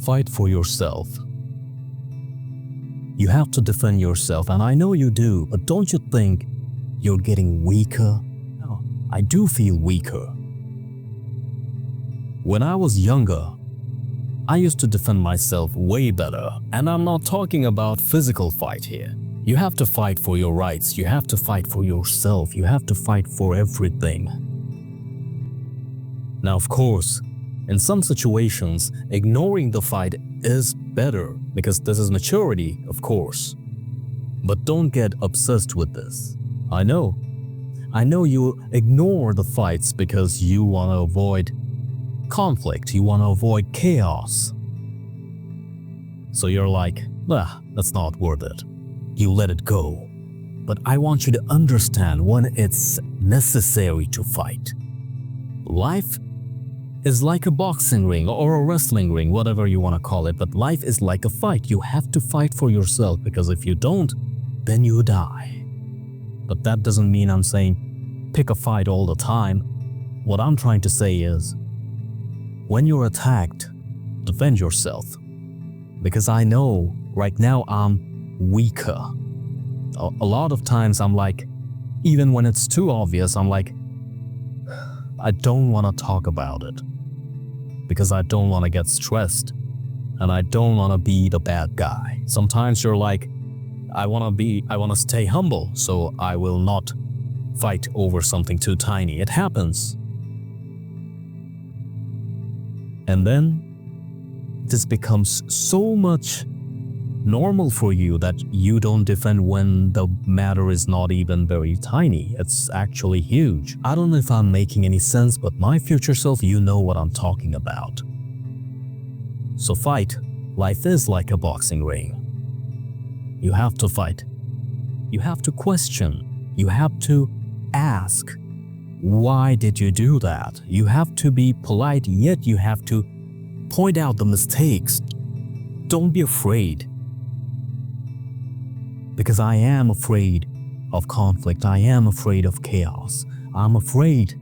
Fight for yourself. You have to defend yourself, and I know you do, but don't you think you're getting weaker? No, I do feel weaker. When I was younger, I used to defend myself way better, and I'm not talking about physical fight here. You have to fight for your rights, you have to fight for yourself, you have to fight for everything. Now, of course, in some situations, ignoring the fight is better because this is maturity, of course. But don't get obsessed with this. I know you ignore the fights because you want to avoid conflict, you want to avoid chaos. So you're like, that's not worth it. You let it go. But I want you to understand when it's necessary to fight. Life is like a boxing ring or a wrestling ring, whatever you want to call it, but life is like a fight. You have to fight for yourself because if you don't, then you die. But that doesn't mean I'm saying pick a fight all the time. What I'm trying to say is, when you're attacked, defend yourself. Because I know right now I'm weaker. A lot of times I'm like, even when it's too obvious, I'm like, I don't want to talk about it. Because I don't want to get stressed. And I don't want to be the bad guy. Sometimes you're like, I want to stay humble, so I will not fight over something too tiny. It happens. And then this becomes so much normal for you that you don't defend when the matter is not even very tiny. It's actually huge. I don't know if I'm making any sense, but my future self, you know what I'm talking about. So fight. Life is like a boxing ring. You have to fight. You have to question. You have to ask. Why did you do that? You have to be polite, yet you have to point out the mistakes. Don't be afraid. Because I am afraid of conflict. I am afraid of chaos. I'm afraid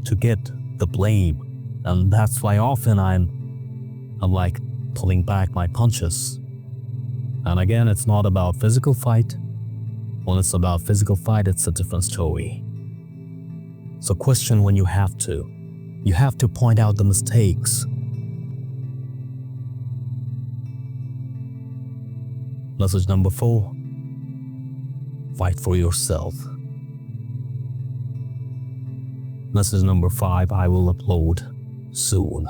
to get the blame. And that's why often I'm like pulling back my punches. And again, it's not about physical fight. When it's about physical fight, it's a different story. So question when you have to. You have to point out the mistakes. Message number 4. Fight for yourself. Message number 5, I will upload soon.